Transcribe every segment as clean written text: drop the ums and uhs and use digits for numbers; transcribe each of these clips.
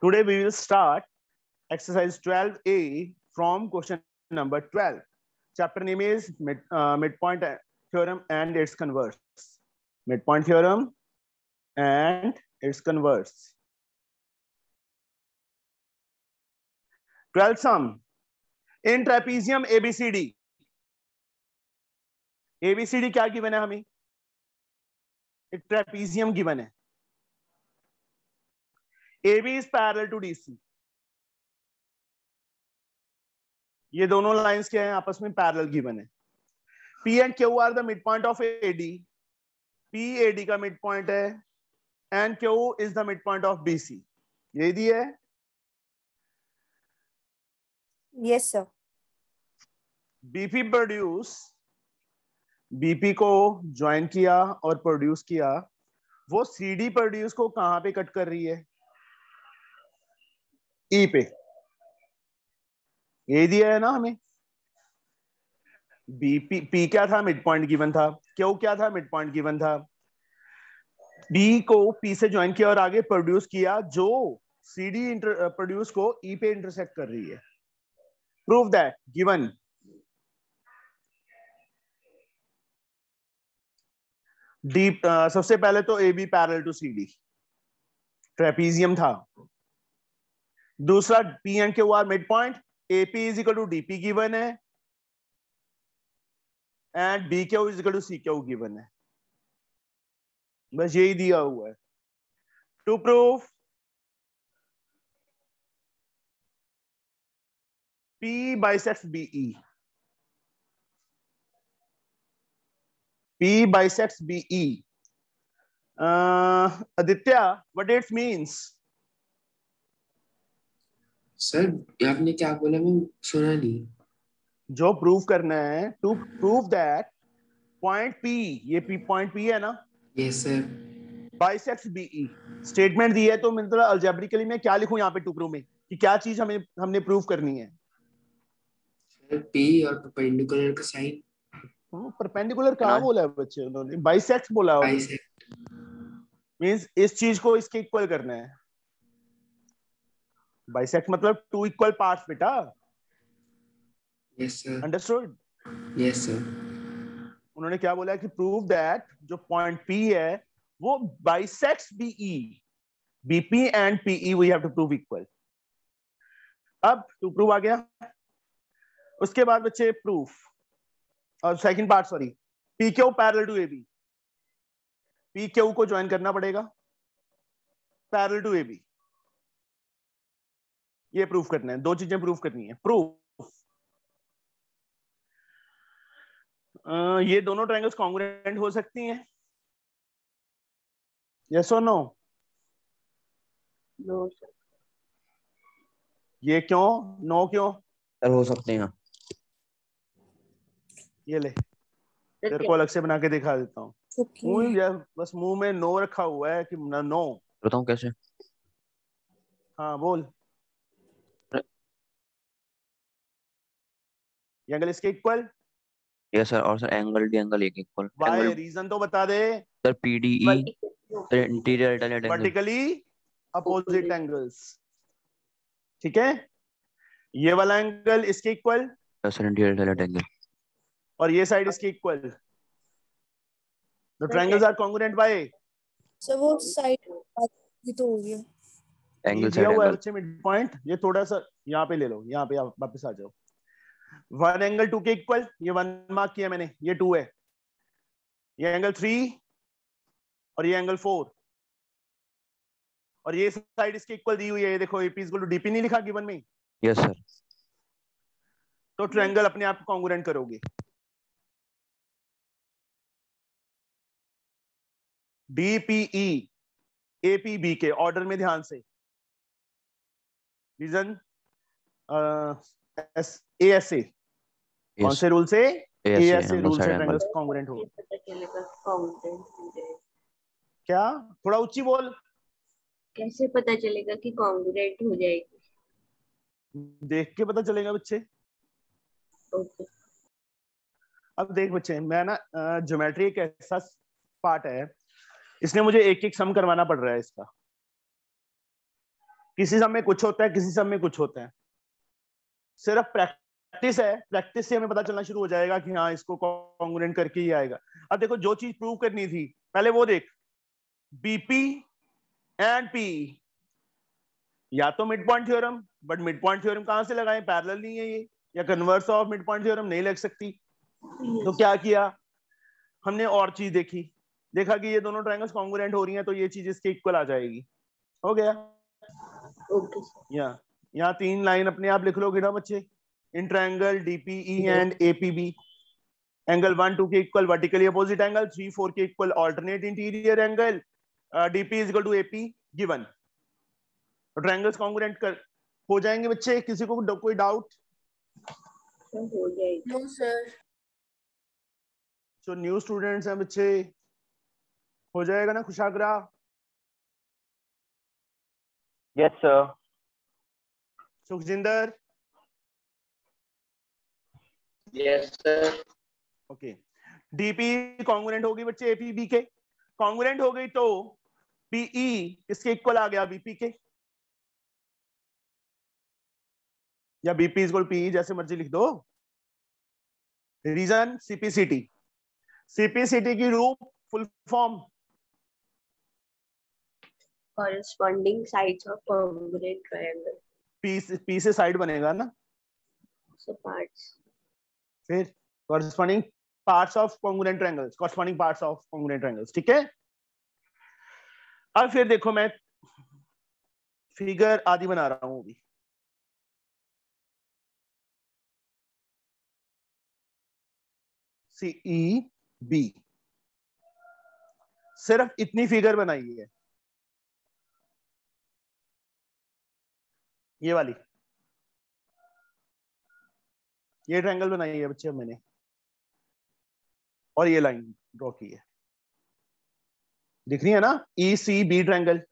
Today we will start exercise 12A from question number 12. Chapter name is midpoint theorem and its converse. Midpoint theorem and its converse. 12th sum. In trapezium ABCD. ABCD क्या given है हमें? एक trapezium given है. AB is parallel to DC. ये दोनों lines क्या हैं? आपस में पैरेलल गिवन है. P and Q are the midpoint of AD. P AD का midpoint है and Q is the midpoint of BC. ये दिया है. Yes sir. BP को ज्वाइन किया और प्रोड्यूस किया. वो CD प्रोड्यूस को कहां पे कट कर रही है? E पे. ये दिया है ना हमें. P क्या था? मिड पॉइंट गिवन था. Q क्या था? मिड पॉइंट गिवन था. B को P से ज्वाइन किया और आगे प्रोड्यूस किया जो CD प्रोड्यूस को E पे इंटरसेक्ट कर रही है. Prove that. गिवन. सबसे पहले तो AB parallel to CD. Trapezium था. दूसरा P and Q are mid point. AP is equal to DP given है and BQ is equal to CQ given है. बस यही दिया हुआ है. To prove P bisects BE. P bisects BE. Aditya, what it means? Sir आपने क्या बोला? मैं सुना नहीं. जो प्रूव करना है, to prove that point P, ये P पॉइंट P है ना? Yes sir. Bisects BE. Statement दी है तो मतलब अलजेब्रिकली में क्या लिखूं यहाँ पे टू प्रूव में कि क्या चीज हमने प्रूव करनी है? सर P और परपेंडिकुलर का साइन. परपेंडिकुलर कहाँ बोला है बच्चे? उन्होंने बाइसेक्ट बोला है. बाइसेक्ट मींस इस चीज को इसके इक्वल करना है. बाइसेक्ट मतलब टू इक्वल पार्ट्स बेटा. Yes sir. Understood? Yes sir. उन्होंने क्या बोला है कि प्रूव दैट जो पॉइंट P है वो bisects BE. BP and PE we have to prove equal. अब टू प्रूव आ गया. उसके बाद बच्चे प्रूफ और second part sorry PQ parallel to AB. PQ को ज्वाइन करना पड़ेगा पैरेलल टू AB. ये प्रूफ करना है. दो चीजें प्रूफ करनी है. प्रूफ ये दोनों ट्रायंगल्स कॉन्ग्रुएंट हो सकती हैं. यस और नो? No sir. ये क्यों? नो क्यों? सर हो सकते हैं. ये ले तेरे को अलग से बना के दिखा देता हूँ. बस मुंह में नो रखा हुआ है कि नो. बताऊं कैसे? हाँ बोल. ये एंगल इसके इक्वल. Yes sir. और सर एंगल डी एंगल एक इक्वल. वाई रीजन तो बता दे. Sir PDE interior alternate angle. Vertically opposite angles. ठीक है. ये वाला एंगल इसके equal sir interior alternate angle. और ये साइड इसके equal. The triangles are congruent by. Sir वो साइड ये तो हो गया. एंगल दिया साइड हुआ है एंगल. बच्चे मिड पॉइंट. ये थोड़ा सा यहाँ पे ले लो. यहाँ पे आप वापस आ जाओ. वन एंगल टू के इक्वल. ये वन मार्क किया मैंने. ये टू है. ये एंगल 3 और ये एंगल 4 और ये साइड इसके इक्वल दी हुई है. ये देखो AP इक्वल टू DP नहीं लिखा गिवन में. Yes sir. तो ट्रायंगल अपने आप को कॉन्ग्रुएंट करोगे. DPE APB के ऑर्डर में ध्यान से. Reason ASA. कौन से रूल से? ASA रूल से ट्रायंगल्स कॉन्ग्रुएंट हो. क्या? थोड़ा ऊंची बोल. कैसे पता चलेगा कि कॉन्ग्रुएंट हो जाएगी? देख के पता चलेगा बच्चे. ओके. अब देख बच्चे, मैं ना ज्योमेट्री एक ऐसा पार्ट है, इसने मुझे एक एक सम करवाना पड़ रहा है इसका. किसी सब में कुछ होता है, किसी सब में कुछ होता है। सिर्फ प्रैक्टिस है, प्रैक्टिस से हमें पता चलना शुरू हो जाएगा कि हाँ इसको कॉन्ग्रुएंट करके ही आएगा। अब देखो जो चीज प्रूव करनी थी पहले वो देख, बीपी एंड पी, या तो mid point theorem, but mid point theorem कहां से लगाएं, पैरेलल नहीं है ये, या converse of mid point theorem नहीं लग सकती। तो क्या किया हमने, और चीज देखी, देखा कि ये दोनों ट्रायंगल्स कॉन्ग्रुएंट हो रही हैं तो ये चीज इसके इक्वल आ जाएगी। हो गया। Okay sir. यहाँ 3 लाइन अपने आप लिख लोगे ना बच्चे, in triangle DPE and APB angle 1 2 के इक्वल वर्टिकली अपोजिट एंगल, 3 4 के equal alternate interior angle, DP is equal to AP given. तो ट्रायंगल्स कॉन्ग्रुएंट कर हो जाएंगे बच्चे, किसी को कोई डाउट? हो जाएगी। No sir. जो न्यू स्टूडेंट्स हैं बच्चे, हो जाएगा ना Khushagra? Yes sir. Sukhjinder? Yes sir. Okay. DP congruent होगी बच्चे एपीबी के, कॉन्ग्रुएंट हो गई तो पीई इसके इक्वल आ गया बीपी के, या बीपी इज इक्वल पीई, जैसे मर्जी लिख दो। रीजन सीपीसीटी, सीपीसीटी की रूप full form corresponding sides of congruent triangle. P से साइड बनेगा ना, So parts. फिर corresponding parts of congruent triangles, corresponding parts of congruent triangles, ठीक है। अब फिर देखो मैं फिगर आदि बना रहा हूं अभी। CEB सिर्फ इतनी फिगर बनाई है, ये वाली, ये ट्रायंगल बनाई है बच्चे मैंने, और ये लाइन ड्रॉ की है, दिख रही है ना, ECB ट्रायंगल,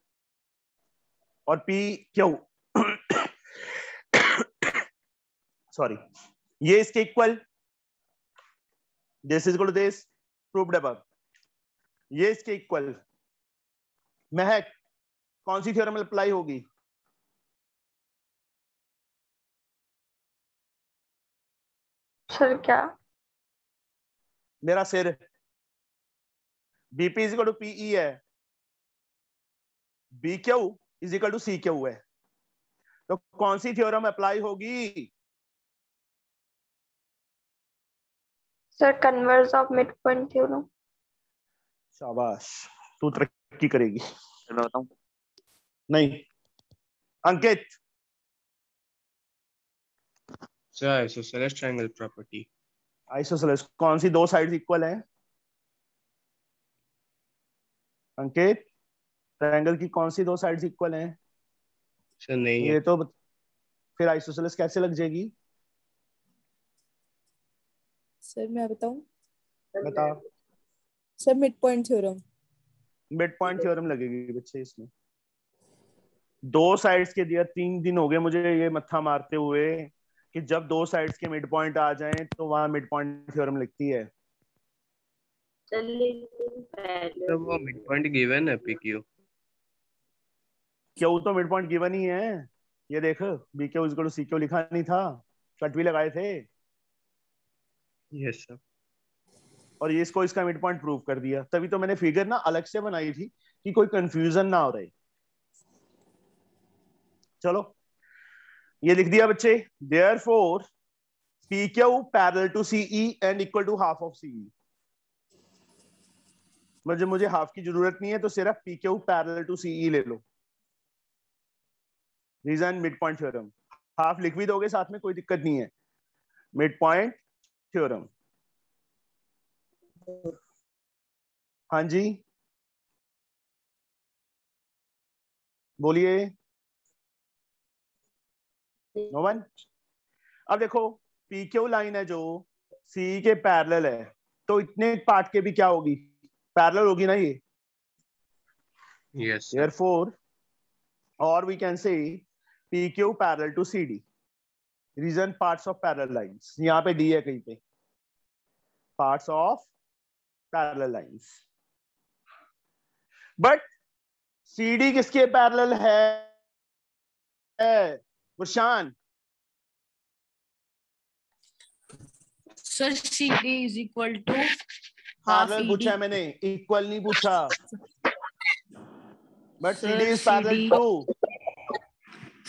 और PQ सॉरी, ये इसके equal, this is equal to this, proved above, ये इसके इक्वल। महक कौन सी थ्योरम अप्लाई होगी? सर क्या? मेरा सिर, BP is equal to PE है, BQ is equal to CQ है, तो कौन सी थ्योरम अप्लाई होगी? Sir converse of mid point theorem. शाबाश, तू तरक्की करेगी। मैं बताऊं? नहीं, Ankit? Sir isosceles triangle property. Isosceles कौन सी दो साइड्स इक्वल हैं? अंकित, ट्रायंगल की कौन सी दो साइड्स इक्वल हैं? सर नहीं है। ये तो फिर आइसोसेलेस कैसे लग जाएगी? सर मैं बताऊं? बता। Sir mid point theorem. Mid point theorem लगेगी बच्चे इसमें। दो साइड्स के दिया, 3 दिन हो गए मुझे ये मत्था मारते हुए कि जब दो साइड्स के मिड पॉइंट आ जाएं तो वहां मिड पॉइंट थ्योरम लिखती है। सर वो मिड पॉइंट गिवन है PQ। क्यों, तो मिड पॉइंट गिवन ही है, ये देख, BQ is equal to CQ लिखा नहीं था, कट भी लगाए थे। Yes sir. और ये इसको इसका मिड पॉइंट प्रूव कर दिया, तभी तो मैंने फिगर ना अलग से बनाई थी कि कोई कंफ्यूजन ना हो रही। चलो ये लिख दिया बच्चे, therefore PQ parallel to CE and equal to half of CE। मुझे हाफ की जरूरत नहीं है, तो सिर्फ PQ पैरेलल टू CE ले लो। Reason mid point theorem, half लिख भी दोगे साथ में कोई दिक्कत नहीं है, मिड पॉइंट थ्योरम। हाँ जी बोलिए। No one. अब देखो PQ लाइन है जो CE के पैरेलल है, तो इतने पार्ट के भी क्या होगी, पैरेलल होगी ना ये। Yes sir. Therefore, or we can say PQ parallel to CD. Reason parts of parallel lines. यहाँ पे D है कहीं पे, parts of parallel lines. But CD किसके पैरेलल है? Gurshan? Sir CD is equal to half parallel पूछा है मैंने, इक्वल नहीं पूछा। But Sir, CD is parallel CD to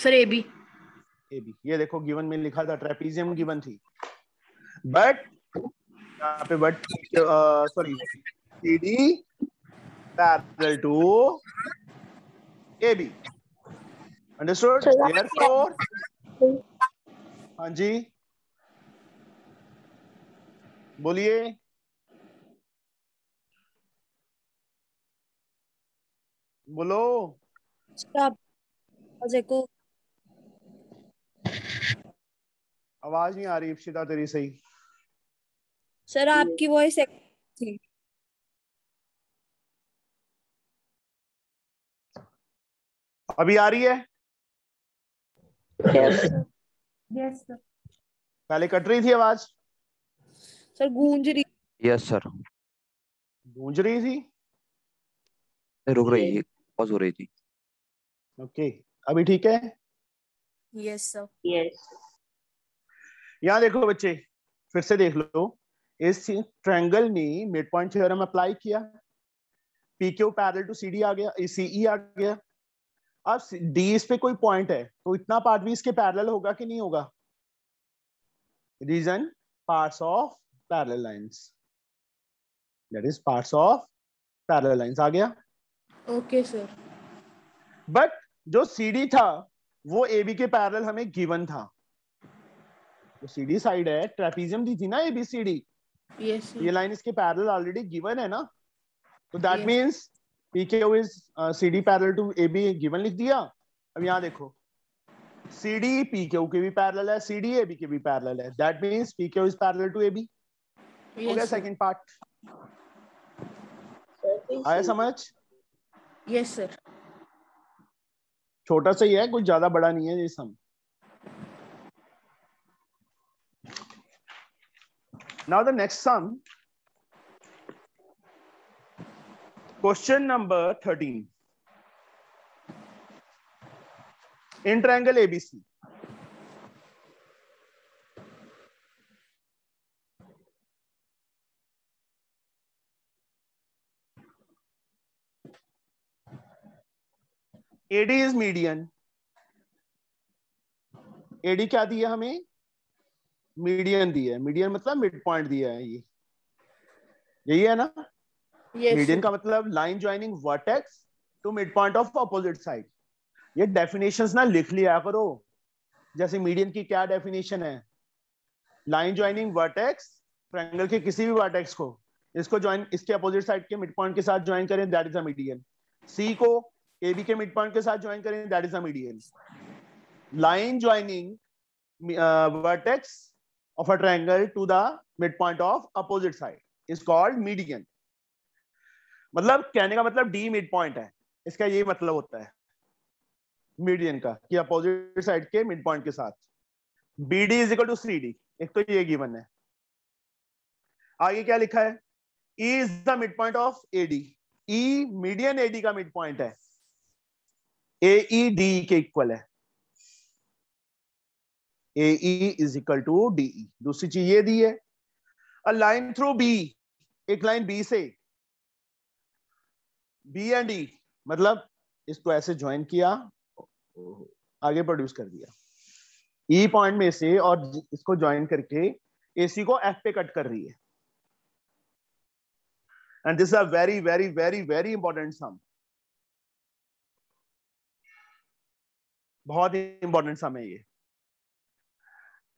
sir AB। AB। ये देखो गिवन में लिखा था, ट्रेपीजियम गिवन थी, बट यहाँ पे but sorry CD parallel to AB। Understood? So therefore हाँ जी बोलिए। बोलो। सर आप देखो आवाज नहीं आ रही इप्सिता तेरी सही। सर आपकी वॉइस थी। अभी आ रही है? Yes sir. पहले कट रही थी आवाज? सर गूंज रही। यस सर, गूंज रही थी। रुक रही थी, पॉज हो रही थी। ओके अभी ठीक है? Yes sir. यस यहाँ देखो बच्चे, फिर से देख लो। इस ट्रायंगल ने मिड पॉइंट थ्योरम अप्लाई किया, PQ पैरेलल टू CD आ गया, CE आ गया। अब D इस पे कोई पॉइंट है तो इतना पार्ट भी इसके पैरेलल होगा कि नहीं होगा? Reason parts of parallel lines, that is parts of parallel lines आ गया। Okay sir. बट जो CD था वो AB के पैरेलल हमें गिवन था। जो CD साइड है, ट्रेपीजियम दी थी ना ABCD, यस ये लाइन इसके पैरेलल ऑलरेडी गिवन है ना, तो that Yes. Means PQ is CD parallel to AB given लिख दिया। अब यहाँ देखो CD PQ के भी पैरेलल है, CD AB के भी पैरेलल है, that means PQ is parallel to AB। हो गया सेकंड पार्ट। आया समझ? Yes sir. छोटा सा ही है, कुछ ज्यादा बड़ा नहीं है ये सम। Now the next sum, question number 13. In triangle ABC, AD is median. AD क्या दिया हमें? मीडियन दिया है। मीडियन मतलब मिड पॉइंट दिया है, ये यही है ना? मीडियन का मतलब line joining vertex to mid point of opposite side. ये डेफिनेशंस ना लिख लिया करो। जैसे मीडियन की क्या डेफिनेशन है? लाइन ज्वाइनिंग वर्टेक्स, ट्रायंगल के किसी भी वर्टेक्स को इसको ज्वाइन, इसके अपोजिट साइड के मिड पॉइंट के साथ ज्वाइन करें, दैट इज अ मीडियन। सी को AB के मिड पॉइंट के साथ ज्वाइन करें, that is a median. Line joining vertex of a triangle to the midpoint of opposite side is called median। मतलब कहने का मतलब D मिड पॉइंट है, इसका ये मतलब होता है मीडियन का कि अपोजिट साइड के मिड पॉइंट के साथ। BD is equal to CD, एक तो ये गिवन है। आगे क्या लिखा है? E is the mid point of AD। E median AD का मिड पॉइंट है, AED के इक्वल है। AE is equal to DE। दूसरी चीज ये दी है, a line through B, एक लाइन B से B and E, मतलब इसको ऐसे ज्वाइन किया, आगे प्रोड्यूस कर दिया E पॉइंट में से, और इसको ज्वाइन करके AC को F पे कट कर रही है। And this is a very very very very important sum, बहुत ही इंपॉर्टेंट सम है ये।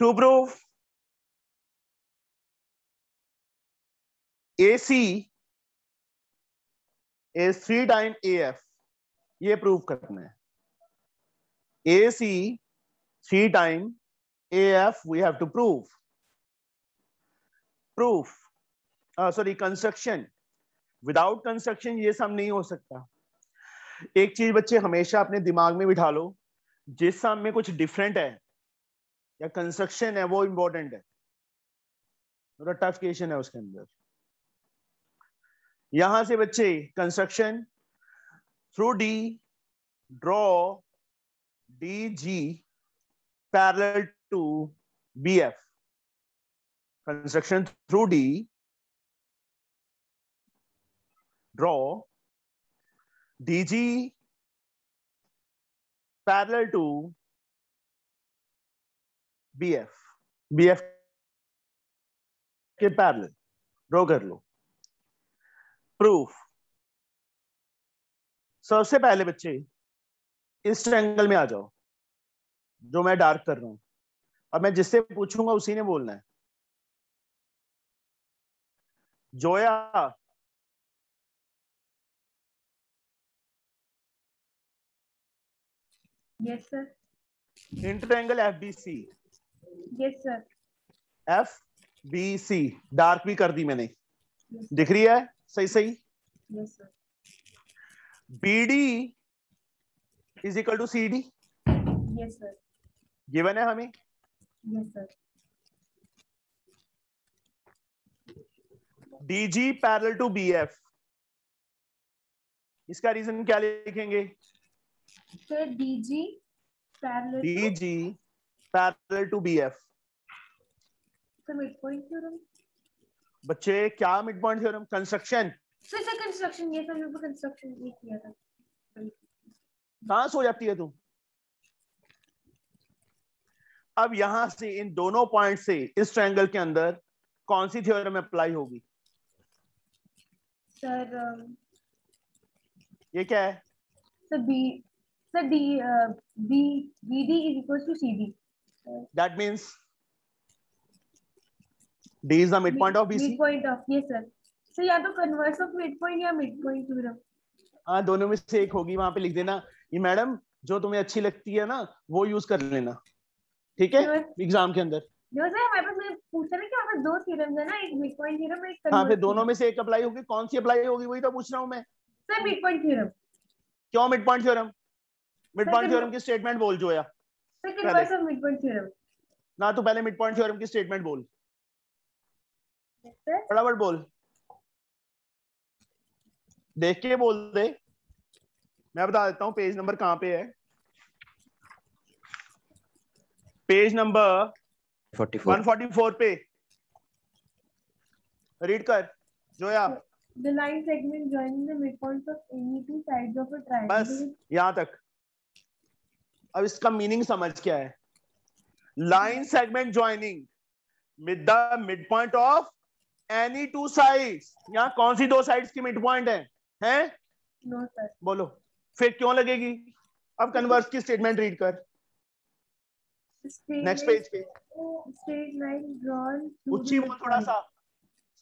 To prove AC is 3 times AF, ये प्रूव करना है। AC 3 times AF we have to prove। Proof, sorry, construction। Without construction ये सम नहीं हो सकता। एक चीज बच्चे हमेशा अपने दिमाग में बिठा लो, जिस सम में कुछ डिफरेंट है या कंस्ट्रक्शन है वो इंपॉर्टेंट है, थोड़ा टफ क्वेश्चन है उसके अंदर। यहां से बच्चे construction through D draw DG parallel to BF. Construction through D. Draw DG parallel to BF. BF के पैरेलल ड्रॉ कर लो. प्रूफ. सबसे पहले बच्चे इस ट्रायंगल में आ जाओ जो मैं डार्क कर रहा हूं. अब मैं जिससे पूछूंगा उसी ने बोलना है. Zoya, Yes, sir. In triangle FBC. Yes, sir. FBC dark भी कर दी मैंने. Yes, दिख रही है सही सही. yes, sir. BD is equal to CD. Yes, sir. Given है हमें. Yes, sir. DG parallel to BF. इसका रीजन क्या लिखेंगे? Sir, DG parallel to DG parallel to BF. the midpoint theorem. बच्चे क्या mid point theorem? Construction. Sir, construction. Yes, sir. हमने तो construction ये किया था. कहां सो जाती है तू? अब यहां से इन दोनों पॉइंट से इस ट्रायंगल के अंदर कौन सी थ्योरम अप्लाई होगी? Sir, ये क्या है? BD is equals to CD. That means D is the midpoint of BC. Midpoint of, yes, sir. So या तो converse of midpoint या midpoint theorem. हाँ, दोनों में से एक होगी. वहां पे लिख देना. ये मैडम जो तुम्हें अच्छी लगती है ना वो यूज कर लेना, ठीक है, एग्जाम के अंदर. जो सर हमारे पास मैं पूछा ना कि हमारे पास दो थ्योरम्स है ना, एक midpoint theorem एक हाँ, फिर converse दोनों theorem. में से एक अप्लाई होगी. कौन सी अप्लाई होगी वही तो पूछ रहा हूँ मैं. Sir midpoint theorem. क्यों mid point theorem? Mid point Sir, theorem की स्टेटमेंट बोल जो या sir converse of midpoint theorem. ना. तू पहले मिड पॉइंट थ्योरम की स्टेटमेंट बोल. Yes, sir. फटाफट बोल. देख के बोल दे. मैं बता देता हूँ पेज नंबर कहाँ पे है. पेज नंबर 144 पे रीड कर Zoya. The line segment joining the midpoints of any two sides of a triangle. बस यहां तक. अब इसका मीनिंग समझ क्या है. Line segment joining with the mid point of any two sides. यहां कौन सी दो साइड्स की मिड पॉइंट है? हैं? No, sir. बोलो. फिर क्यों लगेगी? अब कन्वर्स की स्टेटमेंट रीड कर. नेक्स्ट पेज पे. Straight line drawn through ऊंची the बोल थोड़ा midpoint. सा,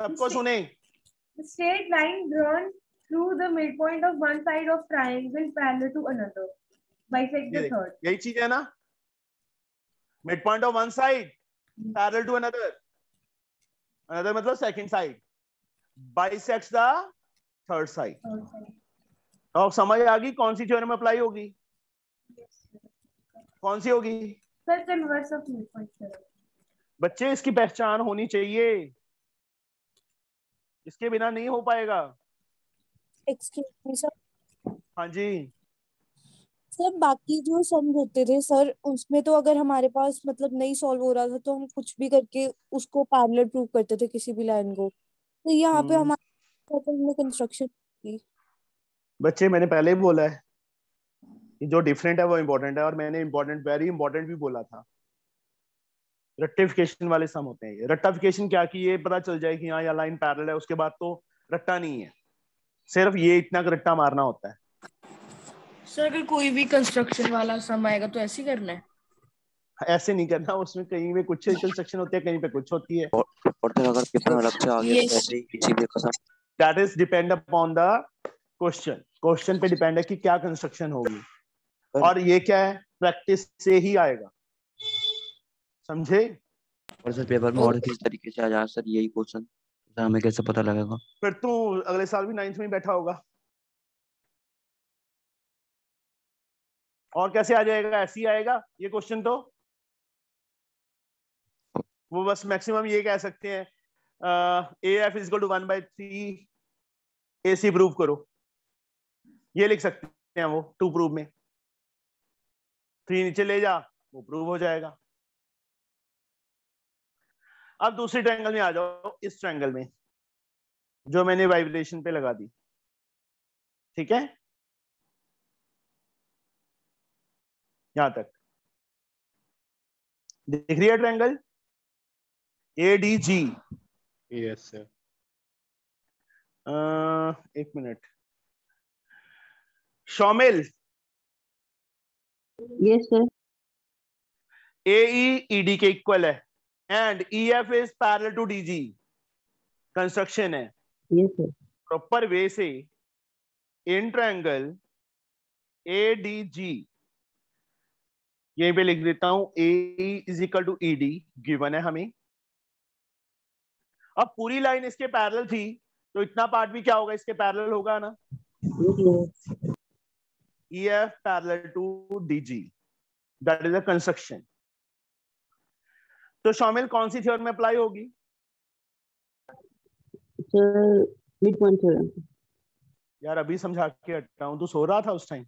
सबको सुने. The straight line drawn through the midpoint of one side of triangle parallel to another. Bisect the third. यही चीज है ना. Mid point of one side parallel to another. Another मतलब second side. Bisects the third side. Third side. अब समझ आ गई कौन सी थ्योरम अप्लाई होगी? Yes, sir. कौन सी होगी? Sir, converse of midpoint theorem. बच्चे इसकी पहचान होनी चाहिए. इसके बिना नहीं हो पाएगा. Excuse me sir. हाँ जी. सर बाकी जो सम होते थे सर उसमें तो अगर हमारे पास मतलब नहीं सॉल्व हो रहा था तो हम कुछ भी करके उसको पैरेलल प्रूव करते थे किसी भी लाइन को. तो यहाँ पे हमने कंस्ट्रक्शन की. बच्चे मैंने पहले ही बोला है कि जो डिफरेंट है वो इम्पोर्टेंट है. और मैंने इम्पोर्टेंट वेरी इंपॉर्टेंट भी बोला था. रट्टिफिकेशन वाले सम होते हैं. रट्टिफिकेशन क्या कि ये पता चल जाए कि हाँ या लाइन पैरेलल है, उसके बाद तो रट्टा नहीं है. सिर्फ ये इतना रट्टा मारना होता है. सर अगर कोई भी कंस्ट्रक्शन वाला सम आएगा तो ऐसे ही करना है? ऐसे नहीं करना. उसमें कहीं पे कुछ कंस्ट्रक्शन होती है, कहीं पे कुछ होती है. और फिर अगर पेपर अलग से आ गया तो ऐसे ही इसीलिए कसम. That is depend upon the question. Question पे डिपेंड है कि क्या कंस्ट्रक्शन होगी. और ये क्या है, प्रैक्टिस से ही आएगा. समझे? और सर पेपर में और किस तरीके से आ जाए सर यही क्वेश्चन, हमें कैसे पता लगेगा? फिर तू अगले साल भी 9th में ही बैठा होगा. और कैसे आ जाएगा? ऐसे ही आएगा ये क्वेश्चन. तो वो बस मैक्सिमम ये कह सकते हैं AF is equal to 1/3 AC prove करो. ये लिख सकते हैं वो 2 प्रूव में. 3 नीचे ले जा, वो प्रूव हो जाएगा। अब दूसरी ट्रायंगल में आ जाओ, इस ट्रायंगल में जो मैंने वाइब्रेशन पे लगा दी, ठीक है, यहां तक दिख रही है ट्रायंगल ADG। Yes sir. एक minute, Shaumil, yes sir. AE ED के इक्वल है and EF is parallel to DG, construction है। Yes sir. प्रॉपर वे से इन ट्रायंगल ADG यहीं पे लिख देता हूं, AE is equal to ED given है हमें। अब पूरी लाइन इसके पैरेलल थी तो इतना पार्ट भी क्या होगा, इसके पैरेलल होगा ना। EF parallel to DG, that is a construction. तो शामिल कौन सी थ्योरम में अप्लाई होगी? Sir mid point theorem. यार अभी समझा के हटा हूं, तू सो रहा था उस टाइम।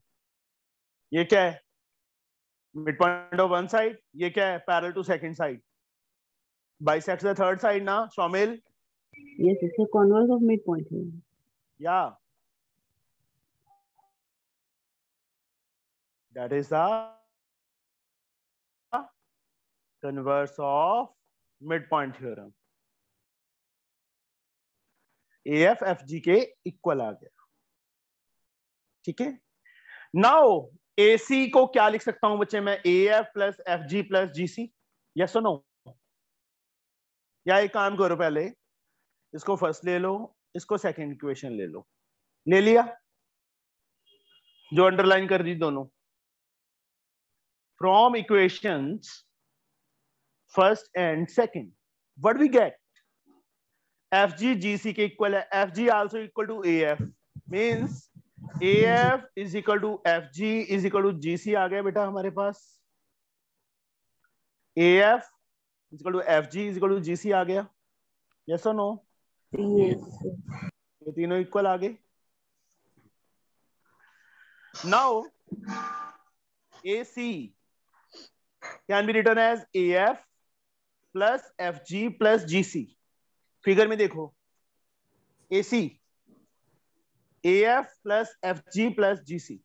ये क्या है? Mid point of one side. ये क्या है? Parallel to second side, bisects the third side ना Shamil? Yes sir, converse of mid point theorem. या that is the converse of mid point theorem. AF FG के equal आ गया, ठीक है। नाउ AC को क्या लिख सकता हूं बच्चे मैं? AF plus FG plus GC, yes और नो? या एक काम करो, पहले इसको फर्स्ट ले लो, इसको सेकंड इक्वेशन ले लो। ले लिया? जो अंडरलाइन कर दी दोनों। From equations first and second what we get? FG GC के इक्वल है, FG also equal to AF, means AF is equal to FG is equal to GC आ गया बेटा हमारे पास। AF is equal to FG is equal to GC आ गया, yes और नो? ये तीनों इक्वल आ गए। Now AC can be written as AF plus FG plus GC। Figure में देखो, AC AF plus FG plus GC,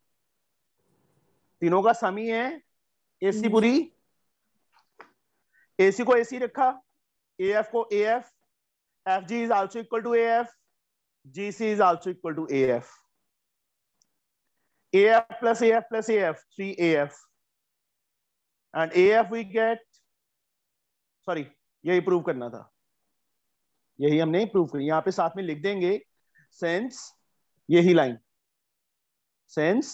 तीनों का सम ही है AC पूरी। AC को AC रखा, AF को AF, FG is also equal to AF, GC is also equal to AF. AF plus AF plus AF, 3AF. And AF we get, sorry, यही prove करना था, यही हमने प्रूव किया। यहां पे साथ में लिख देंगे, सेंस यही line, sense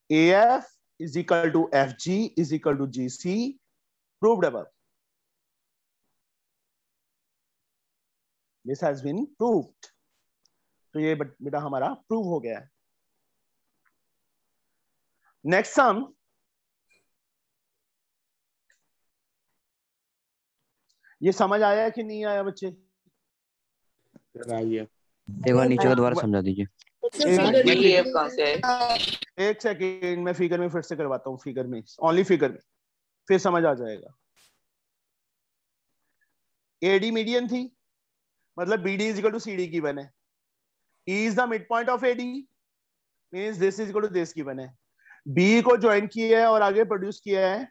AF is equal to FG is equal to GC, proved above. This has been proved. तो ये बेटा हमारा प्रूव हो गया है। नेक्स्ट सम, ये समझ आया कि नहीं आया बच्चे? एक बार नीचे का दोबारा समझा दीजिए। एक सेकेंड, मैं फिगर में फिर से करवाता हूँ, फिगर में, ओनली फिगर में, फिर समझ आ जाएगा। AD मीडियन थी, मतलब BD is equal to CD given है। E is the midpoint of AD, means this is equal to this given है। B को ज्वाइन किया है और आगे प्रोड्यूस किया है,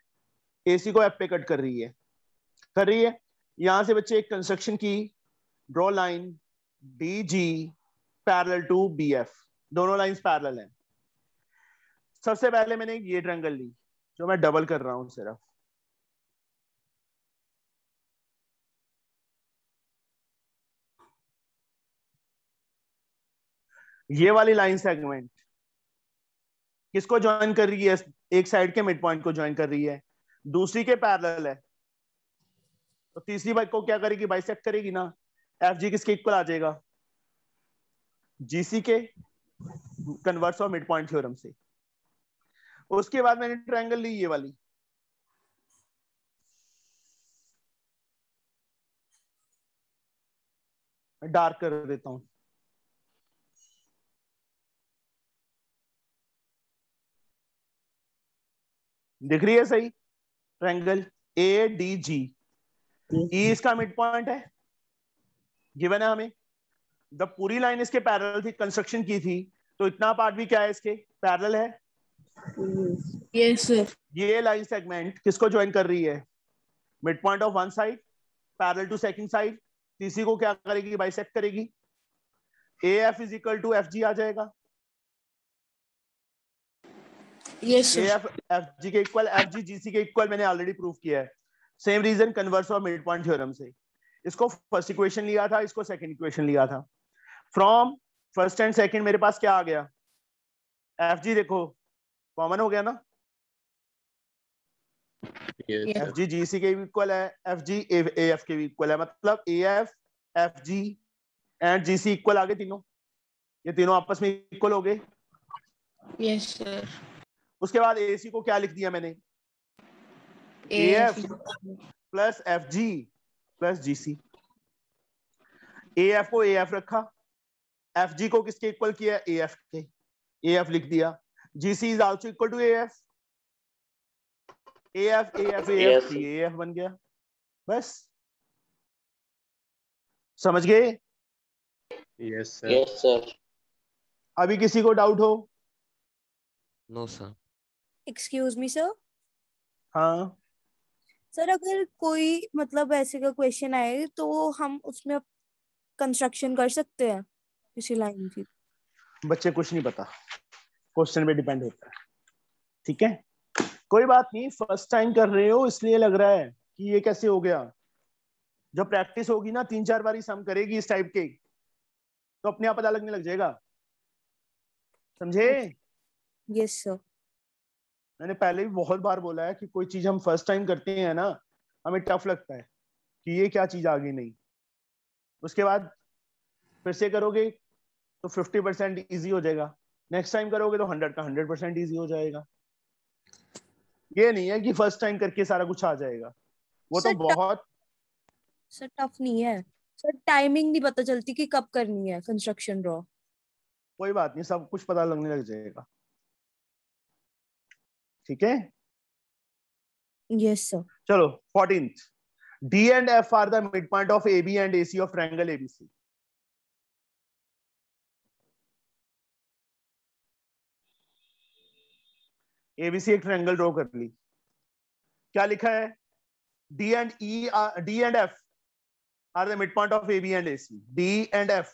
AC को F पे कट कर रही है। यहां से बच्चे एक कंस्ट्रक्शन की, draw line DG parallel to BF, दोनों लाइंस पैरेलल हैं। सबसे पहले मैंने ये ट्रायंगल ली, जो मैं डबल कर रहा हूं सिर्फ, ये वाली लाइन सेगमेंट किसको ज्वाइन कर रही है? एक साइड के मिड पॉइंट को ज्वाइन कर रही है, दूसरी के पैरेलल है, तो तीसरी बाइक को क्या करेगी? बाइसेक्ट करेगी ना। FG किसके इक्वल आ जाएगा? GC के converse of mid point theorem से। उसके बाद मैंने ट्रायंगल ली ये वाली, मैं डार्क कर देता हूं, दिख रही है सही? ट्रायंगल ADG, ई इसका मिड पॉइंट है, गिवन है हमें। जब पूरी लाइन इसके पैरेलल थी, कंस्ट्रक्शन की थी, तो इतना पार्ट भी क्या है इसके पैरेलल है। Yes sir. ये लाइन सेगमेंट किसको ज्वाइन कर रही है? Mid point of one side parallel to second side, तीसरी को क्या करेगी? बाइसेक्ट करेगी। AF is equal to FG आ जाएगा। Yes sir. AF FG के इक्वल, FG GC के इक्वल, मैंने ऑलरेडी प्रूव किया है। Same reason converse of mid point theorem से। इसको फर्स्ट इक्वेशन लिया था, इसको सेकंड इक्वेशन लिया था। फ्रॉम फर्स्ट एंड सेकंड मेरे पास क्या आ गया? FG देखो कॉमन हो गया ना, FG GC के भी इक्वल है, FG AF के भी इक्वल है, मतलब AF FG एंड GC इक्वल आ गए तीनों। ये तीनों आपस में इक्वल हो गए। Yes sir. उसके बाद AC को क्या लिख दिया मैंने? AF plus FG plus GC। AF को AF रखा, FG को किसके इक्वल किया? AF के, AF लिख दिया। GC is also equal to AF, AF AF AF AF बन गया। बस समझ गए? Yes sir. अभी किसी को डाउट हो? No sir. Excuse me sir. हाँ सर अगर कोई मतलब ऐसे का क्वेश्चन आए तो हम उसमें कंस्ट्रक्शन कर सकते हैं किसी लाइन की? बच्चे कुछ नहीं पता, क्वेश्चन पे डिपेंड होता है। ठीक है, कोई बात नहीं, फर्स्ट टाइम कर रहे हो इसलिए लग रहा है कि ये कैसे हो गया। जब प्रैक्टिस होगी ना, 3-4 बार सम करेगी इस टाइप के, तो अपने आप पता लगने लग जाएगा। समझे? Yes sir. मैंने पहले भी बहुत बार बोला है कि कोई चीज हम फर्स्ट टाइम करते हैं ना, हमें टफ लगता है कि ये क्या चीज आ गई नहीं। उसके बाद फिर से करोगे तो 50% इजी हो जाएगा, नेक्स्ट टाइम करोगे तो 100 का 100% इजी हो जाएगा। ये नहीं है कि फर्स्ट टाइम करके सारा कुछ आ जाएगा, वो तो बहुत। सर टफ नहीं है सर, टाइमिंग नहीं पता चलती कि कब करनी है कंस्ट्रक्शन ड्रॉ। कोई बात नहीं, सब कुछ पता लगने लग जाएगा। ठीक है, यस सर। चलो 14th, D and F are the midpoint of AB and AC of triangle ABC. ABC एक ट्रायंगल ड्रॉ कर ली, क्या लिखा है? D and F are the midpoint of AB and AC. D and F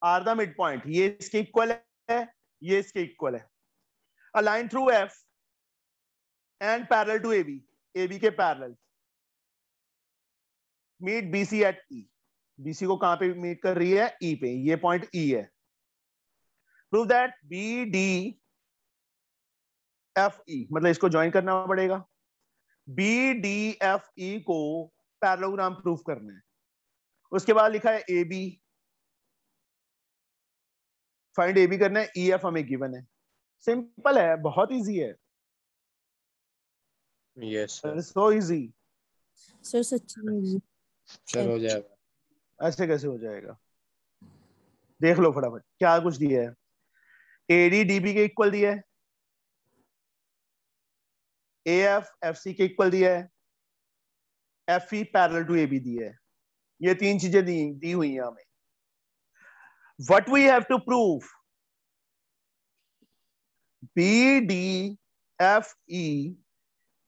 are the midpoint, ये इसके equal है, ये इसके इक्वल है। A line through F and parallel to AB, AB के parallel meet BC at E, BC को कहां पे मीट कर रही है? E पे, ये पॉइंट E है। प्रूव दैट BD FE, मतलब इसको ज्वाइन करना पड़ेगा। BDFE को पैरेललोग्राम प्रूफ करना है। उसके बाद लिखा है AB, फाइंड AB करना है, EF हमें गिवन है। सिंपल है, बहुत इजी है। Yes sir. So easy sir सच्ची में easy। सर हो जाएगा। ऐसे कैसे हो जाएगा? देख लो फटाफट क्या कुछ दिया है। AD DB के इक्वल दिया है, AF FC के इक्वल दिया है, FE पैरेलल टू AB दिया है। ये तीन चीजें दी हुई हैं हमें। What we have to prove, BDFE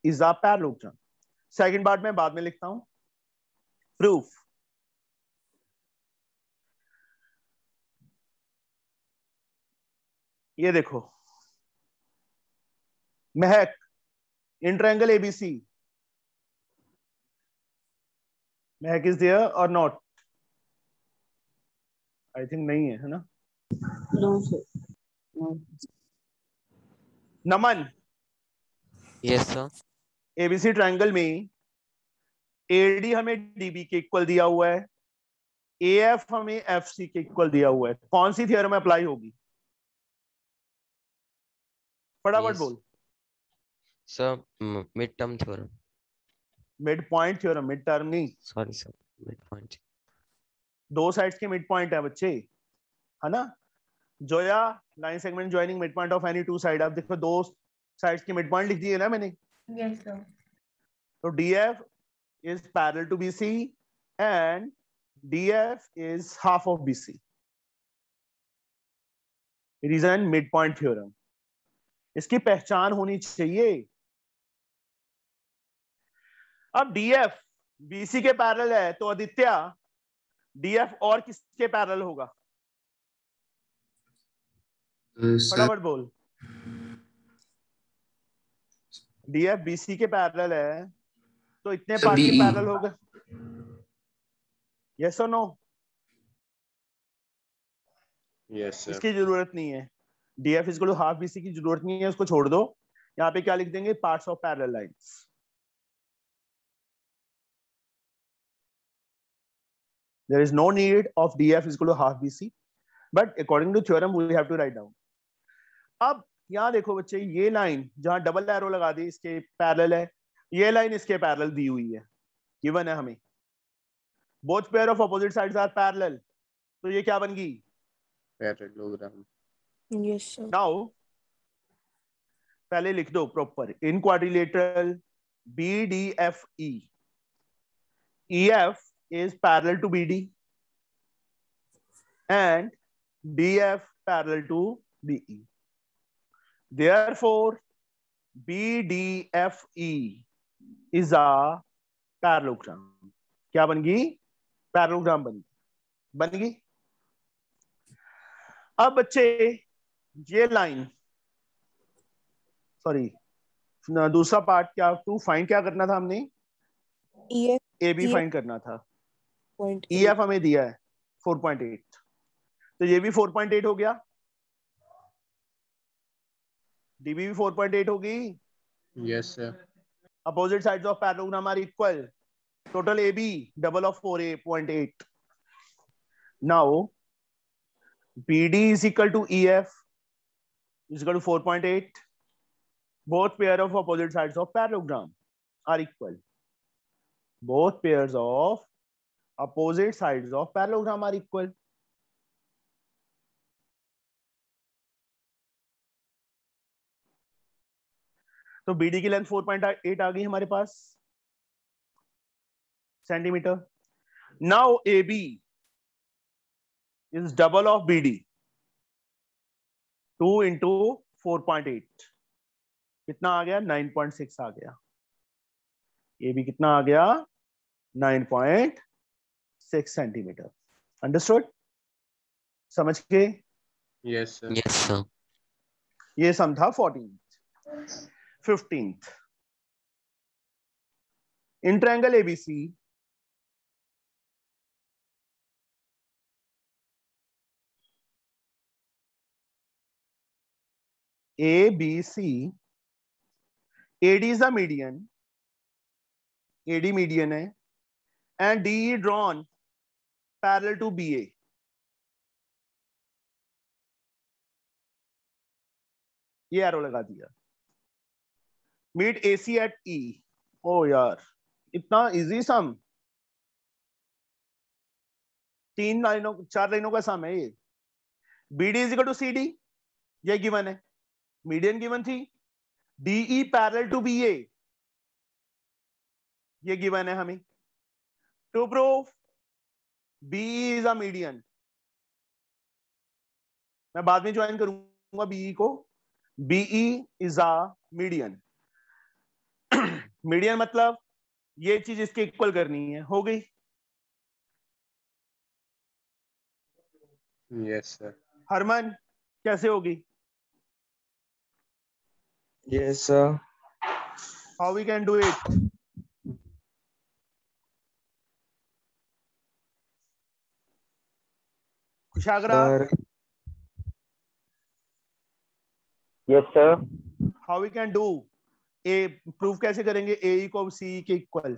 is a parallelogram। Second part में बाद में लिखता हूं। प्रूफ, ये देखो, Mahak in triangle ABC, Mahak is there और नॉट? आई थिंक नहीं है ना? No sir. No. Naman, yes sir. ABC triangle में AD हमें DB के इक्वल दिया हुआ है, AF हमें FC के इक्वल दिया हुआ है। कौन सी थ्योरम अप्लाई होगी? फटाफट बोल। Sir mid term theorem. Mid point theorem, mid term नहीं, सॉरी सर, मिड पॉइंट। दो साइड्स के मिड पॉइंट है बच्चे, है ना? Zoya, line segment joining mid point of any two side. आप देखो दो साइड्स की मिड पॉइंट लिख दिए ना मैंने। Yes, sir. तो DF is parallel to BC and DF is half of BC. Reason mid point theorem, इसकी पहचान होनी चाहिए। अब DF BC के पैरेलल है तो आदित्य DF और किसके पैरेलल होगा? फटाफट बोल। DF BC के पैरेलल है तो इतने पार्ट के पैरेलल होगा। यस और नो? Yes sir. इसकी जरूरत नहीं है। DF is equal to half BC की जरूरत नहीं है, उसको छोड़ दो। यहाँ पे क्या लिख देंगे? Parts of parallel lines. There is no need of DF is equal to half BC, but according to theorem we have to write down. अब यहाँ देखो बच्चे, ये लाइन जहां डबल एरो लगा दी इसके पैरेलल है, ये लाइन इसके पैरेलल दी हुई है, गिवन है हमें। Both pair of opposite sides are parallel, तो ये क्या बन गई? पैरेललोग्राम। Yes sir. नाउ पहले लिख दो proper, in quadrilateral BDFE, EF is parallel to BD and DF parallel to BE. Therefore, BDFE is a parallelogram. क्या बन गई? पैरेललोग्राम बन गई। अब बच्चे ये लाइन, सॉरी दूसरा पार्ट क्या, टू फाइंड क्या करना था हमने? AB फाइंड करना था। EF हमें दिया है 4.8, तो ये भी 4.8 हो गया, DB भी 4.8 होगी। Yes sir. Opposite sides of parallelogram are equal, total AB double of 4.8। Now BD is equal to EF is equal to 4.8. Both pair of opposite sides of parallelogram are equal. Both pairs of opposite sides of parallelogram are equal. तो BD की length 4.8 आ गई हमारे पास centimetre. Now AB is double of BD, 2 into 4.8 कितना आ गया? 9.6 आ गया। AB कितना आ गया? 9.6 सेंटीमीटर। अंडरस्टूड? समझ के? Yes sir. Yes sir. ये सम था 14th। 15th, in triangle ABC ABC, AD is the median, AD median है, and DE drawn parallel to BA. ये एरो लगा दिया। Meet AC at E। ओ यार इतना इजी सम, 4 लाइनों का सम है ये। BD is equal to CD, ये गिवन है, मीडियन गिवन थी। DE पैरेलल टू BA, ये गिवन है हमें। To prove BE is a median, मैं बाद में ज्वाइन करूंगा BE को। BE is a median. Median मतलब ये चीज इसके इक्वल करनी है, हो गई। Yes sir. हरमन कैसे होगी? Yes sir. How we can do it? Kushagra? Yes sir. How we can do uh, prove कैसे करेंगे AE को CE के इक्वल?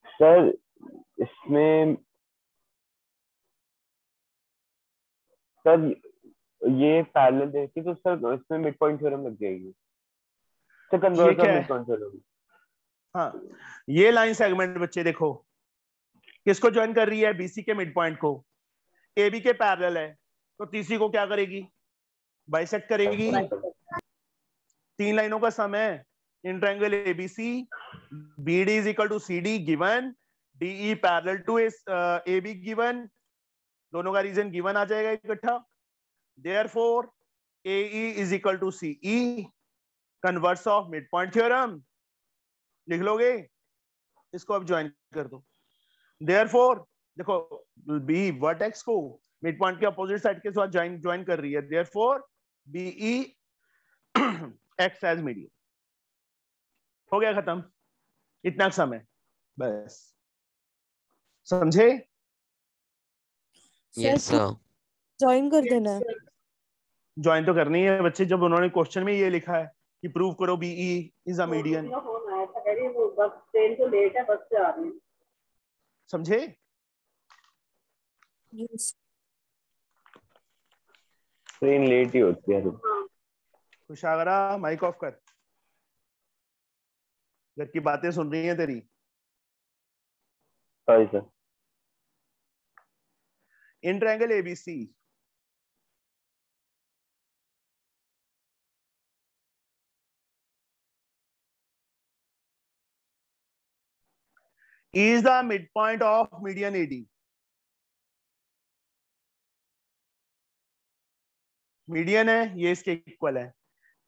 सर इसमें सर ये पैरेलल देखी तो सर इसमें मिड पॉइंट थ्योरम लग जाएगी। Sir converse of mid point theorem. हाँ, ये लाइन सेगमेंट बच्चे देखो किसको ज्वाइन कर रही है? BC के मिड पॉइंट को। AB के पैरेलल है तो तीसरी को क्या करेगी? बाइसेक्ट करेगी। 3 लाइनों का सम है in triangle A B C, B D is equal to C D given, D E parallel to A B given, दोनों का रीजन गिवन आ जाएगा इकट्ठा। Therefore A E is equal to C E, converse of mid point theorem लिख लोगे, इसको अब ज्वाइन कर दो। देयरफॉर देखो बी वर्टेक्स को मिड पॉइंट के अपोजिट साइड के साथ ज्वाइन कर रही है, therefore B E acts as median. हो गया खत्म, इतना समय बस, समझे? Yes sir. ज्वाइन कर देना है। ज्वाइन तो करनी है बच्चे, जब उन्होंने क्वेश्चन में ये लिखा है कि प्रूव करो बीई इज अ मीडियन। समझे? यस। ट्रेन लेट ही होती है। खुशागरा माइक ऑफ कर, घर की बातें सुन रही हैं तेरी। Sorry sir. In triangle ABC is the midpoint of median AD. Median है, ये इसके इक्वल है।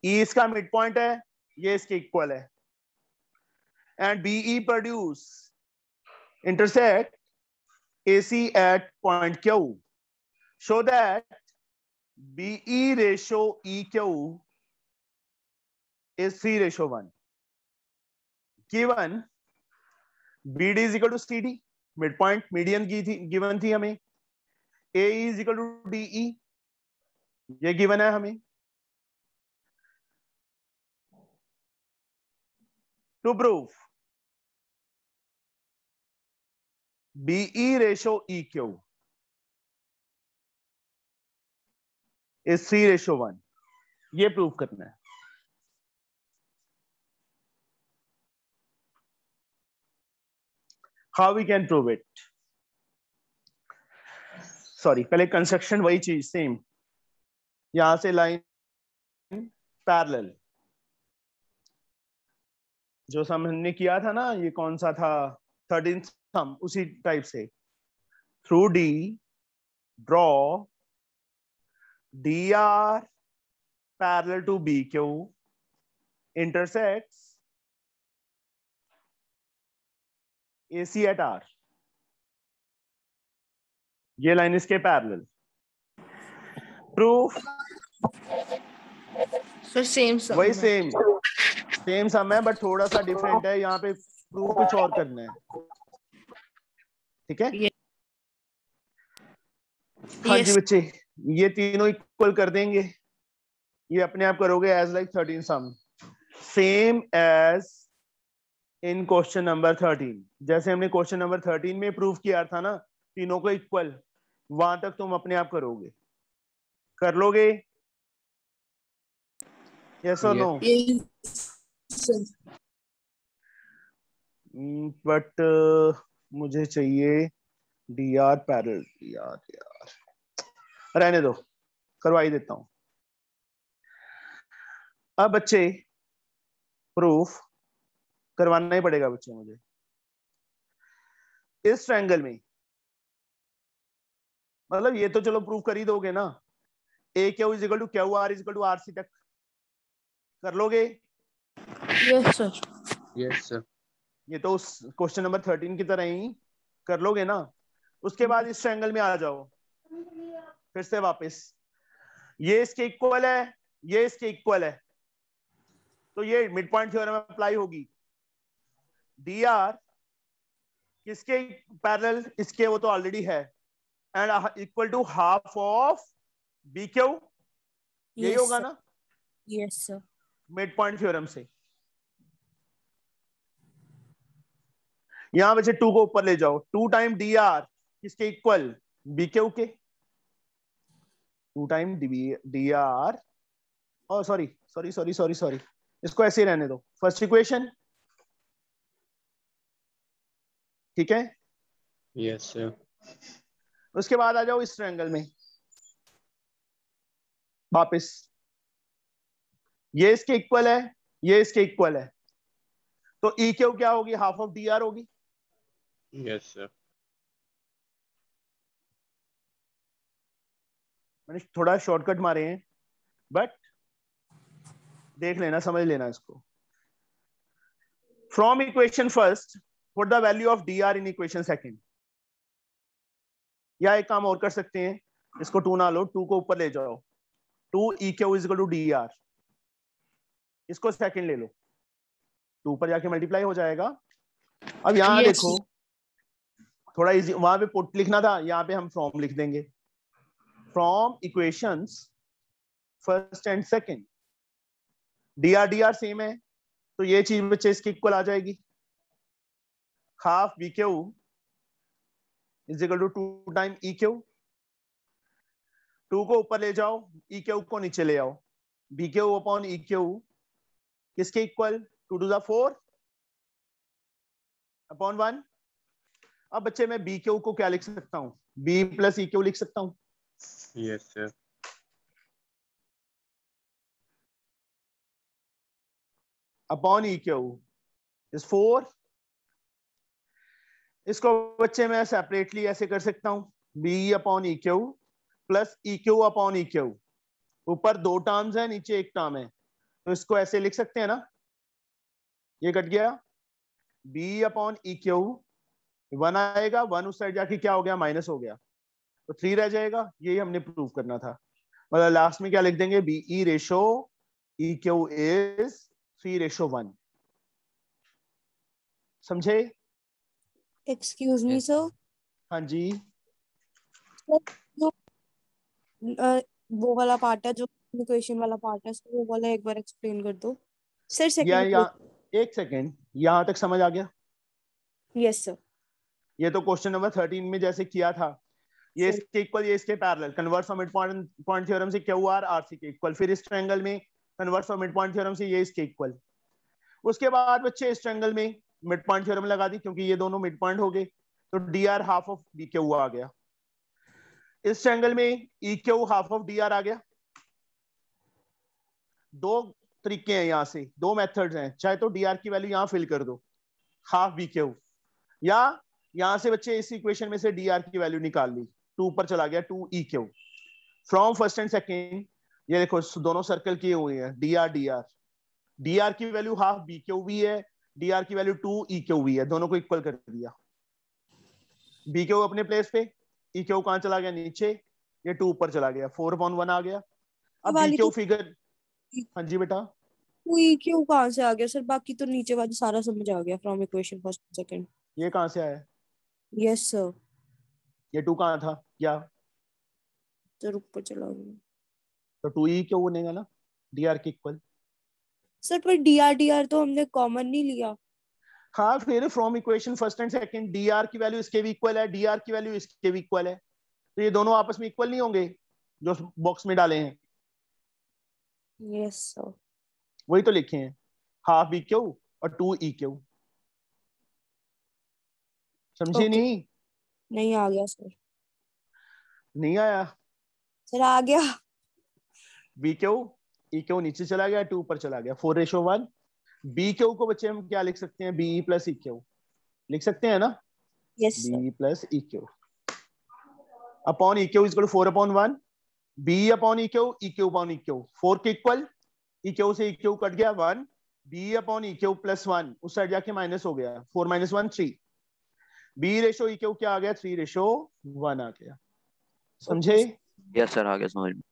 E इसका मिड पॉइंट है, ये इसके इक्वल है। And BE produce intersect AC at point Q. Show that BE ratio EQ is 3:1. Given BD is equal to CD, mid point median की थी, गिवन थी हमें। AE is equal to DE, ये given है हमें। To prove BE ratio EQ is 3:1, ये prove करना है। How we can prove it? Sorry, पहले कंस्ट्रक्शन वही चीज सेम, यहां से लाइन पैरेलल, जो सम हमने किया था ना, ये कौन सा था, 13th सम, उसी टाइप से। Through D draw DR parallel to BQ intersects AC at R, ये लाइन इसके पैरेलल। प्रूफ सर सेम सम वही सेम सम है, बट थोड़ा सा डिफरेंट है, यहाँ पे प्रूफ कुछ और करना है। ठीक है? हाँ जी बच्चे, ये तीनों इक्वल कर देंगे, ये अपने आप करोगे as like 13 sum, same as in question number 13। जैसे हमने क्वेश्चन नंबर 13 में प्रूफ किया था ना, तीनों को इक्वल, वहां तक तुम अपने आप करोगे, कर लोगे? यस और नो? बट मुझे चाहिए DR पैरेलल, DR रहने दो, करवा ही देता हूं। अब बच्चे प्रूफ करवाना ही पड़ेगा बच्चे मुझे। इस ट्रायंगल में, मतलब ये तो चलो प्रूफ कर ही दोगे ना, AQ is equal to QR is equal to RC तक कर लोगे? Yes sir. Yes sir. ये तो उस क्वेश्चन नंबर 13 की तरह ही कर लोगे ना। उसके बाद इस ट्रायंगल में आ जाओ फिर से वापस, ये इसके इक्वल है, ये इसके इक्वल है, तो ये मिड पॉइंट थ्योरम अप्लाई होगी। DR किसके पैरेलल, इसके, वो तो ऑलरेडी है, and equal to half of BQ, यही होगा ना? Yes sir. Mid point theorem से यहां बच्चे 2 को ऊपर ले जाओ, 2 टाइम DR किसके इक्वल, BQ के, 2 टाइम DR, ओ सॉरी, इसको ऐसे ही रहने दो, फर्स्ट इक्वेशन। ठीक है? Yes sir. उसके बाद आ जाओ इस ट्रायंगल में वापस, ये इसके इक्वल है, ये इसके इक्वल है, तो ई क्यू क्या होगी, हाफ ऑफ डी आर होगी। Yes, sir. मैंने थोड़ा शॉर्टकट मारे हैं, बट देख लेना, समझ लेना इसको। From equation first put the value of D R in equation second. या एक काम और कर सकते हैं, इसको 2 ना लो, 2 को ऊपर ले जाओ, 2 E Q is equal to D R, इसको सेकेंड ले लो, 2 ऊपर जाके मल्टीप्लाई हो जाएगा। अब यहाँ देखो थोड़ा इजी, वहां पे पुट लिखना था, यहाँ पे हम फ्रॉम लिख देंगे। From equations first and second, D R same है, तो ये चीज बच्चे इसकी इक्वल आ जाएगी। Half B Q is equal to 2 time E Q, 2 को ऊपर ले जाओ, ई क्यू को नीचे ले आओ, B Q upon E Q किसके इक्वल, 2 टू द 4 अपॉन 1। अब बच्चे मैं बी क्यू को क्या लिख सकता हूँ, बी प्लस ई क्यू लिख सकता हूँ। Yes, sir. Upon E Q is 4। इसको बच्चे मैं सेपरेटली ऐसे कर सकता हूं, B upon E Q plus E Q upon E Q. ऊपर 2 टर्म्स है, नीचे 1 टर्म है, तो इसको ऐसे लिख सकते हैं ना, ये कट गया, बी अपॉन ई क्यू 1 आएगा, 1 उस साइड जाके क्या हो गया, माइनस हो गया, तो 3 रह जाएगा। यही हमने प्रूव करना था। मतलब लास्ट में क्या लिख देंगे, B E ratio E Q is 3:1। समझे? एक्सक्यूज मी सर, हाँ जी, जो वो वाला पार्ट है, जो इक्वेशन वाला पार्ट है, वो वाला एक बार एक्सप्लेन कर दो सर। सेकंड एक सेकेंड, यहाँ तक समझ आ गया? Yes sir. ये तो क्वेश्चन नंबर 13 में जैसे किया था, ये इसके इक्वल, ये इसके parallel, converse of mid point theorem से क्यू आर आर सी के इक्वल, फिर इस ट्रायंगल में converse of mid point theorem से ये इसके इक्वल। उसके बाद बच्चे इस ट्रायंगल में मिड पॉइंट थ्योरम लगा दी, क्योंकि ये दोनों मिड पॉइंट हो गए, तो D R half of D Q आ गया। इस ट्रायंगल में E Q half of D R आ गया। 2 तरीके हैं, यहाँ से 2 मेथड्स हैं, चाहे तो डी आर की वैल्यू यहाँ फिल कर दो, हाफ बी क्यू, या यहाँ से बच्चे इस इक्वेशन में से डी आर की वैल्यू निकाल ली, 2 ऊपर चला गया, 2 E Q. From first and second, ये देखो दोनों सर्कल किए हुए हैं, डी आर की वैल्यू हाफ बी क्यू भी है, डी आर की वैल्यू 2 ई क्यू भी है, दोनों को इक्वल कर दिया। बी क्यू अपने प्लेस पे, ई क्यू कहां चला गया, नीचे, ये 2 ऊपर चला गया, 4/1 आ गया। अब बी क्यू फिगर, हाँ जी बेटा, ई क्यू कहां से आ गया सर? बाकी तो नीचे वाली सारा समझ आ गया, फ्रॉम इक्वेशन फर्स्ट सेकंड। ये कहां से आया? Yes sir. ये 2 कहां था, क्या सर ऊपर चला गया, तो 2 ई क्यू बनेगा ना, डी आर के इक्वल। सर पर डी आर तो हमने कॉमन नहीं लिया। हाँ, फिर from equation first and second, D R की वैल्यू इसके भी इक्वल है, डी आर की वैल्यू इसके भी इक्वल है, तो ये दोनों आपस में इक्वल नहीं होंगे जो बॉक्स में डाले हैं? Yes sir. वही तो लिखे हैं, हाफ बी क्यू और 2 ई क्यू। समझे? नहीं आ गया सर। नहीं आया सर? आ गया। बी क्यू ई क्यू नीचे चला गया, 2 ऊपर चला गया, 4:1। बी क्यू को बच्चे हम क्या लिख सकते हैं, बी प्लस ई क्यू लिख सकते हैं ना? Yes B plus E Q upon E Q is equal to 4/1, B upon E Q upon E Q, 4 के इक्वल, ई क्यू से ई क्यू कट गया 1, B upon E Q plus 1 उस side जाके minus हो गया, 4 - 1 3, B ratio E Q क्या आ गया, 3:1 आ गया। समझे? यस सर, आ गया समझ में।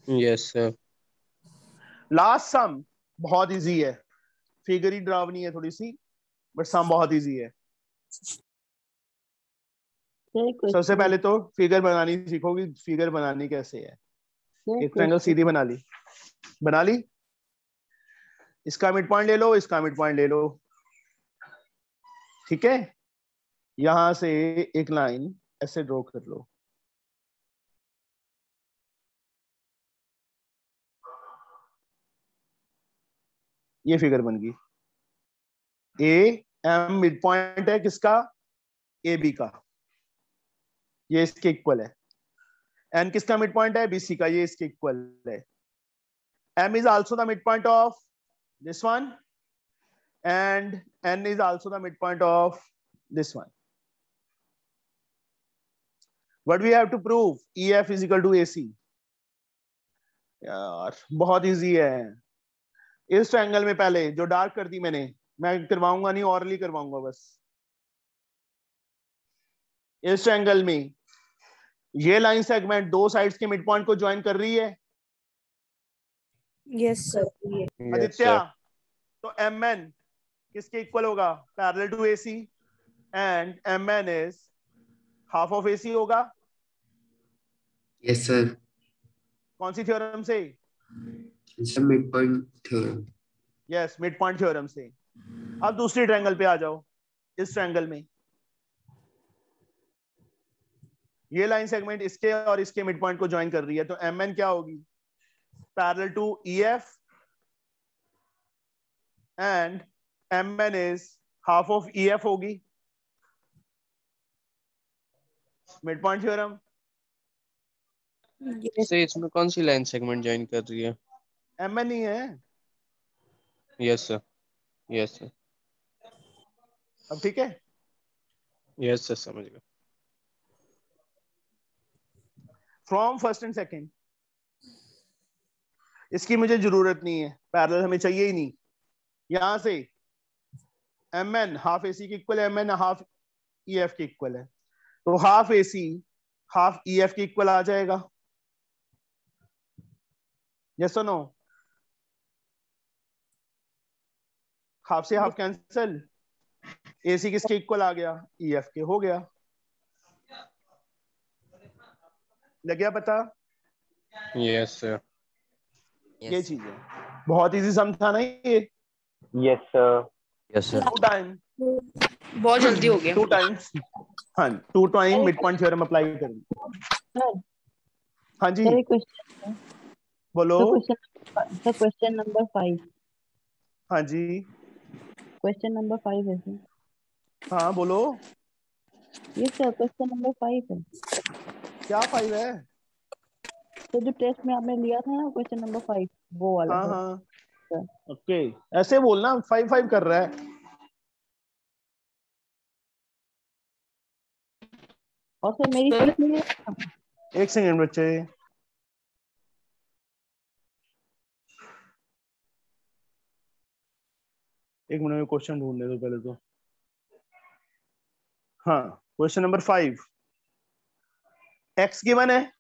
Yes, sir. लास्ट सम बहुत इजी है, फिगर ही डरावनी है थोड़ी सी, बट सम बहुत इजी है। सबसे पहले तो फिगर बनानी सीखोगी, फिगर बनानी कैसे है। एक ट्रायंगल सीधी बना ली, इसका मिड पॉइंट ले लो, इसका मिड पॉइंट ले लो, ठीक है। यहां से एक लाइन ऐसे ड्रॉ कर लो, ये फिगर बन गई। ए एम मिड पॉइंट है किसका, ए बी का, ये इसके इक्वल है। एन किसका मिड पॉइंट है, बीसी का, ये इसके इक्वल है। M is also the midpoint of this one, and N is also the midpoint of this one. What we have to prove? EF is equal to AC. यार बहुत easy है. इस triangle में पहले जो डार्क कर दी मैंने, मैं करवाऊंगा नहीं, ऑरली करवाऊंगा बस. इस ट्रायंगल में ये लाइन सेगमेंट दो साइड्स के मिड पॉइंट को ज्वाइन कर रही है. Yes sir. आदित्य, तो MN किसके इक्वल होगा? Parallel to AC, and MN is half of AC होगा. Yes sir. कौन सी थ्योरम से? Mid point theorem. Yes, mid point theorem से. अब दूसरी ट्रायंगल पे आ जाओ. इस ट्रायंगल में ये लाइन सेगमेंट इसके और इसके मिड पॉइंट को ज्वाइन कर रही है, तो MN क्या होगी? Parallel to EF, and MN is half of EF होगी. Mid point theorem. से इसमें कौन सी लाइन सेगमेंट ज्वाइन कर रही है? MN ही है. Yes sir. Yes sir. अब ठीक है. यस सर, समझ गया. फ्रॉम फर्स्ट एंड सेकंड इसकी मुझे जरूरत नहीं है, पैरेलल हमें चाहिए ही नहीं. यहां से MN हाफ AC की इक्वल है, MN हाफ EF की इक्वल है, तो हाफ AC हाफ EF की इक्वल आ जाएगा. यस और नो? हाफ से हाफ कैंसिल, AC किसके इक्वल आ गया? EF के. हो गया. लग गया पता? Yes sir. ये चीज है. बहुत इजी सम था ना ये? Yes sir. Yes sir. 2 time बहुत जल्दी हो गया. 2 टाइम्स. हाँ, 2 time mid point theorem apply करेंगे. हाँ जी, सर एक क्वेश्चन है. बोलो. Question number 5. हाँ जी, क्वेश्चन नंबर 5 है सर. हाँ बोलो. ये सर क्वेश्चन नंबर 5 है. क्या 5 है? तो जो टेस्ट में आपने लिया था ना क्वेश्चन नंबर 5, वो वाला. हाँ सर. हाँ, ओके. ऐसे बोलना 5 कर रहा है. और सर मेरी फीस मिली. एक सेकंड बच्चे. एक मिनट में क्वेश्चन ढूंढने दो पहले तो. हाँ, क्वेश्चन नंबर 5. X गिवन है,